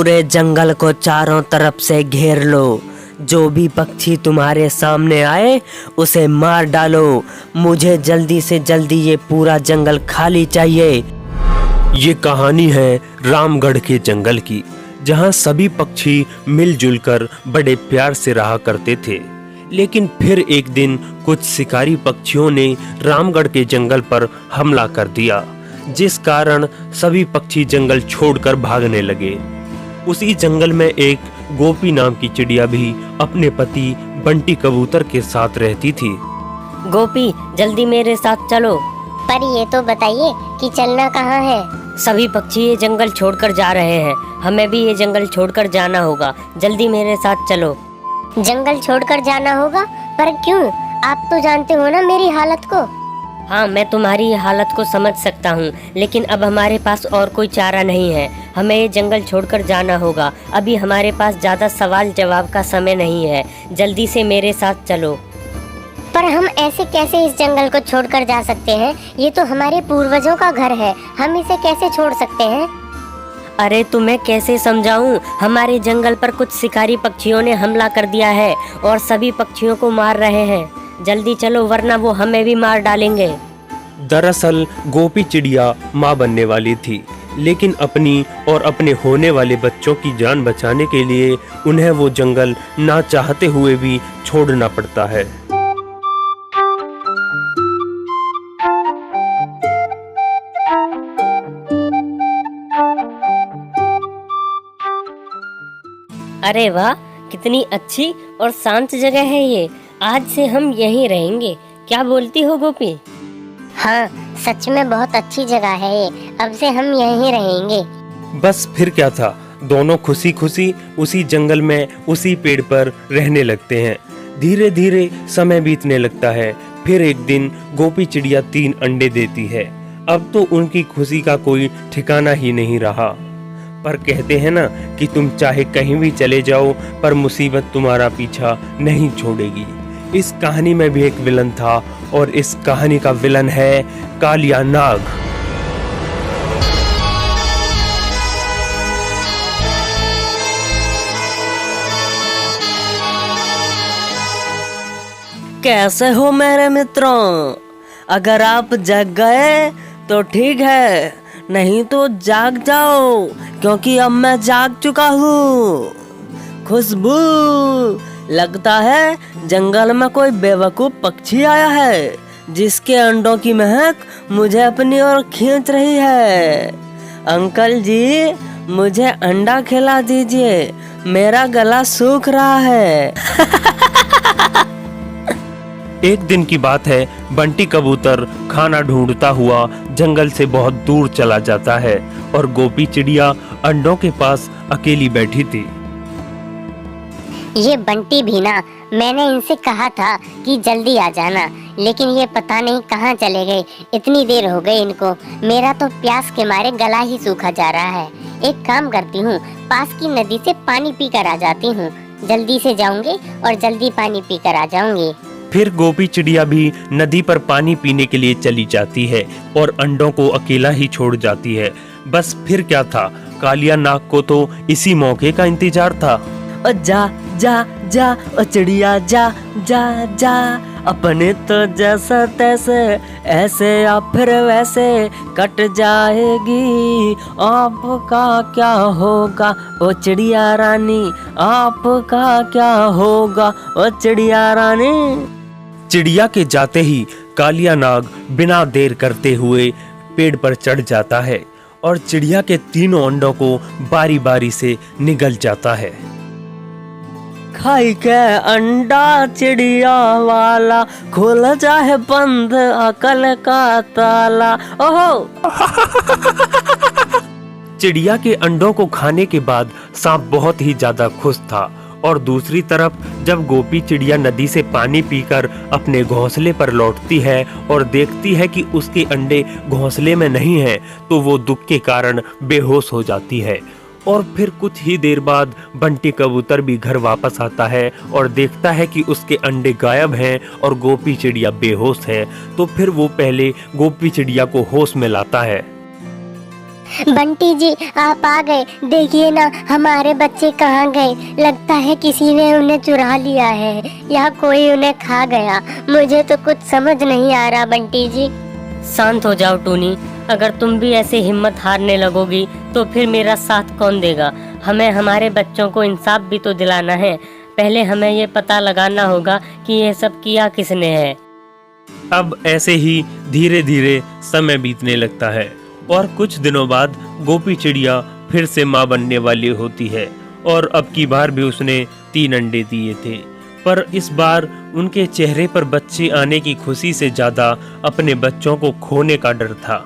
पूरे जंगल को चारों तरफ से घेर लो। जो भी पक्षी तुम्हारे सामने आए उसे मार डालो। मुझे जल्दी से जल्दी ये पूरा जंगल खाली चाहिए। ये कहानी है रामगढ़ के जंगल की, जहाँ सभी पक्षी मिलजुल कर बड़े प्यार से रहा करते थे। लेकिन फिर एक दिन कुछ शिकारी पक्षियों ने रामगढ़ के जंगल पर हमला कर दिया, जिस कारण सभी पक्षी जंगल छोड़कर भागने लगे। उसी जंगल में एक गोपी नाम की चिड़िया भी अपने पति बंटी कबूतर के साथ रहती थी। गोपी, जल्दी मेरे साथ चलो। पर ये तो बताइए कि चलना कहाँ है? सभी पक्षी ये जंगल छोड़कर जा रहे हैं, हमें भी ये जंगल छोड़कर जाना होगा। जल्दी मेरे साथ चलो। जंगल छोड़कर जाना होगा? पर क्यों? आप तो जानते हो ना मेरी हालत को। हाँ, मैं तुम्हारी हालत को समझ सकता हूँ, लेकिन अब हमारे पास और कोई चारा नहीं है। हमें ये जंगल छोड़कर जाना होगा। अभी हमारे पास ज़्यादा सवाल जवाब का समय नहीं है। जल्दी से मेरे साथ चलो। पर हम ऐसे कैसे इस जंगल को छोड़कर जा सकते हैं? ये तो हमारे पूर्वजों का घर है, हम इसे कैसे छोड़ सकते हैं? अरे तुम्हें कैसे समझाऊं? हमारे जंगल पर कुछ शिकारी पक्षियों ने हमला कर दिया है और सभी पक्षियों को मार रहे हैं। जल्दी चलो, वरना वो हमें भी मार डालेंगे। दरअसल गोपी चिड़िया माँ बनने वाली थी, लेकिन अपनी और अपने होने वाले बच्चों की जान बचाने के लिए उन्हें वो जंगल ना चाहते हुए भी छोड़ना पड़ता है। अरे वाह, कितनी अच्छी और शांत जगह है ये। आज से हम यहीं रहेंगे। क्या बोलती हो गोपी? हाँ, सच में बहुत अच्छी जगह है ये। अब से हम यहीं रहेंगे। बस फिर क्या था, दोनों खुशी खुशी उसी जंगल में उसी पेड़ पर रहने लगते हैं। धीरे धीरे समय बीतने लगता है। फिर एक दिन गोपी चिड़िया 3 अंडे देती है। अब तो उनकी खुशी का कोई ठिकाना ही नहीं रहा। पर कहते हैं ना कि तुम चाहे कहीं भी चले जाओ, पर मुसीबत तुम्हारा पीछा नहीं छोड़ेगी। इस कहानी में भी एक विलन था, और इस कहानी का विलन है कालिया नाग। कैसे हो मेरे मित्रों? अगर आप जग गए तो ठीक है, नहीं तो जाग जाओ, क्योंकि अब मैं जाग चुका हूँ। खुशबू, लगता है जंगल में कोई बेवकूफ पक्षी आया है, जिसके अंडों की महक मुझे अपनी ओर खींच रही है। अंकल जी, मुझे अंडा खिला दीजिए, मेरा गला सूख रहा है। एक दिन की बात है, बंटी कबूतर खाना ढूंढता हुआ जंगल से बहुत दूर चला जाता है और गोपी चिड़िया अंडों के पास अकेली बैठी थी। ये बंटी भी ना, मैंने इनसे कहा था कि जल्दी आ जाना, लेकिन ये पता नहीं कहाँ चले गए। इतनी देर हो गई इनको। मेरा तो प्यास के मारे गला ही सूखा जा रहा है। एक काम करती हूँ, पास की नदी से पानी पीकर आ जाती हूँ। जल्दी से जाऊंगी और जल्दी पानी पीकर आ जाऊंगी। फिर गोपी चिड़िया भी नदी पर पानी पीने के लिए चली जाती है और अंडों को अकेला ही छोड़ जाती है। बस फिर क्या था, कालिया नाग को तो इसी मौके का इंतजार था। ओ जा जा जा, ओ चिड़िया जा जा जा, अपने तो जैसा तैसे, ऐसे या फिर वैसे कट जाएगी। आपका क्या होगा ओ चिड़िया रानी, आपका क्या होगा ओ चिड़िया रानी। चिड़िया के जाते ही कालिया नाग बिना देर करते हुए पेड़ पर चढ़ जाता है और चिड़िया के 3 अंडों को बारी बारी से निगल जाता है। खाई के अंडा चिड़िया वाला, खुल जाए बंद अकल का ताला। ओहो! चिड़िया के अंडों को खाने के बाद सांप बहुत ही ज्यादा खुश था, और दूसरी तरफ जब गोपी चिड़िया नदी से पानी पीकर अपने घोंसले पर लौटती है और देखती है कि उसके अंडे घोंसले में नहीं हैं, तो वो दुख के कारण बेहोश हो जाती है। और फिर कुछ ही देर बाद बंटी कबूतर भी घर वापस आता है और देखता है कि उसके अंडे गायब हैं और गोपी चिड़िया बेहोश है। तो फिर वो पहले गोपी चिड़िया को होश में लाता है। बंटी जी आप आ गए, देखिए ना हमारे बच्चे कहाँ गए। लगता है किसी ने उन्हें चुरा लिया है या कोई उन्हें खा गया। मुझे तो कुछ समझ नहीं आ रहा बंटी जी। शांत हो जाओ टूनी, अगर तुम भी ऐसे हिम्मत हारने लगोगी तो फिर मेरा साथ कौन देगा। हमें हमारे बच्चों को इंसाफ भी तो दिलाना है। पहले हमें ये पता लगाना होगा कि ये सब किया किसने है। अब ऐसे ही धीरे धीरे समय बीतने लगता है और कुछ दिनों बाद गोपी चिड़िया फिर से माँ बनने वाली होती है और अब की बार भी उसने 3 अंडे दिए थे। पर इस बार उनके चेहरे पर बच्चे आने की खुशी से ज्यादा अपने बच्चों को खोने का डर था।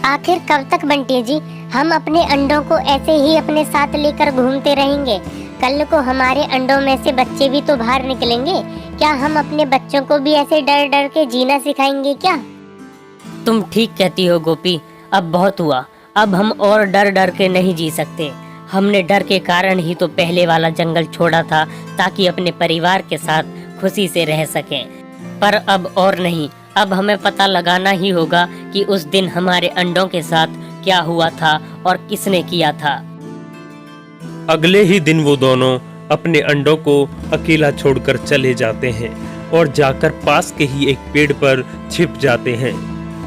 आखिर कब तक बंटी जी हम अपने अंडों को ऐसे ही अपने साथ लेकर घूमते रहेंगे? कल को हमारे अंडों में से बच्चे भी तो बाहर निकलेंगे। क्या हम अपने बच्चों को भी ऐसे डर डर के जीना सिखाएंगे क्या? तुम ठीक कहती हो गोपी, अब बहुत हुआ। अब हम और डर डर के नहीं जी सकते। हमने डर के कारण ही तो पहले वाला जंगल छोड़ा था ताकि अपने परिवार के साथ खुशी से रह सकें। पर अब और नहीं, अब हमें पता लगाना ही होगा कि उस दिन हमारे अंडों के साथ क्या हुआ था और किसने किया था। अगले ही दिन वो दोनों अपने अंडों को अकेला छोड़कर चले जाते हैं और जाकर पास के ही एक पेड़ पर छिप जाते हैं।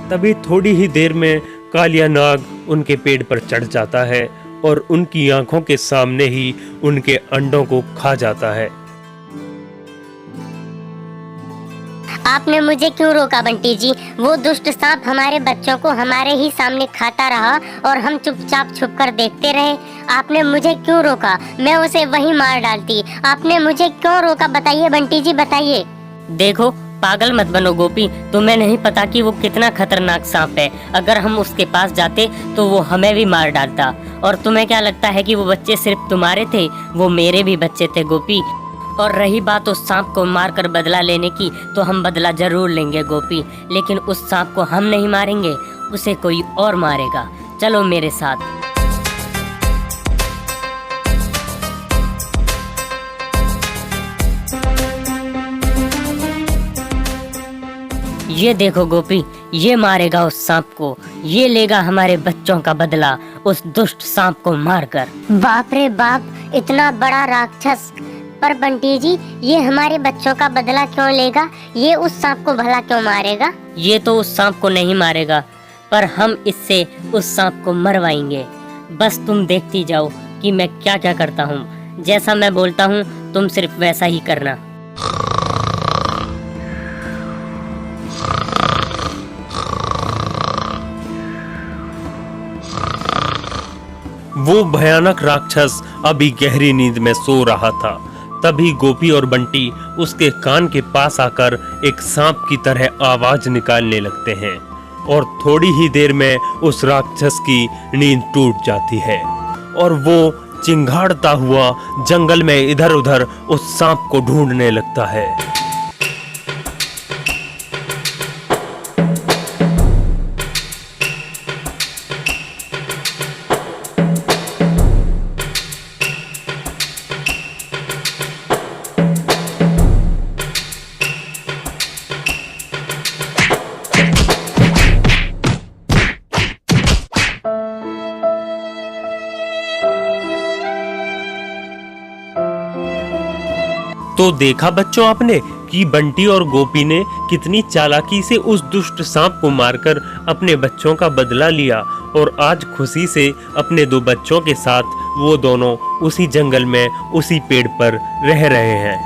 तभी थोड़ी ही देर में कालिया नाग उनके पेड़ पर चढ़ जाता है और उनकी आंखों के सामने ही उनके अंडों को खा जाता है। आपने मुझे क्यों रोका बंटी जी? वो दुष्ट सांप हमारे बच्चों को हमारे ही सामने खाता रहा और हम चुपचाप छुपकर देखते रहे। आपने मुझे क्यों रोका? मैं उसे वहीं मार डालती। आपने मुझे क्यों रोका? बताइए बंटी जी बताइए। देखो पागल मत बनो गोपी, तुम्हें नहीं पता कि वो कितना खतरनाक सांप है। अगर हम उसके पास जाते तो वो हमें भी मार डालता। और तुम्हें क्या लगता है कि वो बच्चे सिर्फ तुम्हारे थे? वो मेरे भी बच्चे थे गोपी। और रही बात उस सांप को मारकर बदला लेने की, तो हम बदला जरूर लेंगे गोपी, लेकिन उस सांप को हम नहीं मारेंगे, उसे कोई और मारेगा। चलो मेरे साथ। ये देखो गोपी, ये मारेगा उस सांप को, ये लेगा हमारे बच्चों का बदला उस दुष्ट सांप को मारकर। बाप रे बाप, इतना बड़ा राक्षस! पर बंटी जी ये हमारे बच्चों का बदला क्यों लेगा? ये उस सांप को भला क्यों मारेगा? ये तो उस सांप को नहीं मारेगा, पर हम इससे उस सांप को मरवाएंगे। बस तुम देखती जाओ कि मैं क्या क्या करता हूँ। जैसा मैं बोलता हूँ तुम सिर्फ वैसा ही करना। वो भयानक राक्षस अभी गहरी नींद में सो रहा था। तभी गोपी और बंटी उसके कान के पास आकर एक सांप की तरह आवाज निकालने लगते हैं और थोड़ी ही देर में उस राक्षस की नींद टूट जाती है और वो चिंगाड़ता हुआ जंगल में इधर उधर उस सांप को ढूंढने लगता है। तो देखा बच्चों आपने कि बंटी और गोपी ने कितनी चालाकी से उस दुष्ट सांप को मारकर अपने बच्चों का बदला लिया और आज खुशी से अपने 2 बच्चों के साथ वो दोनों उसी जंगल में उसी पेड़ पर रह रहे हैं।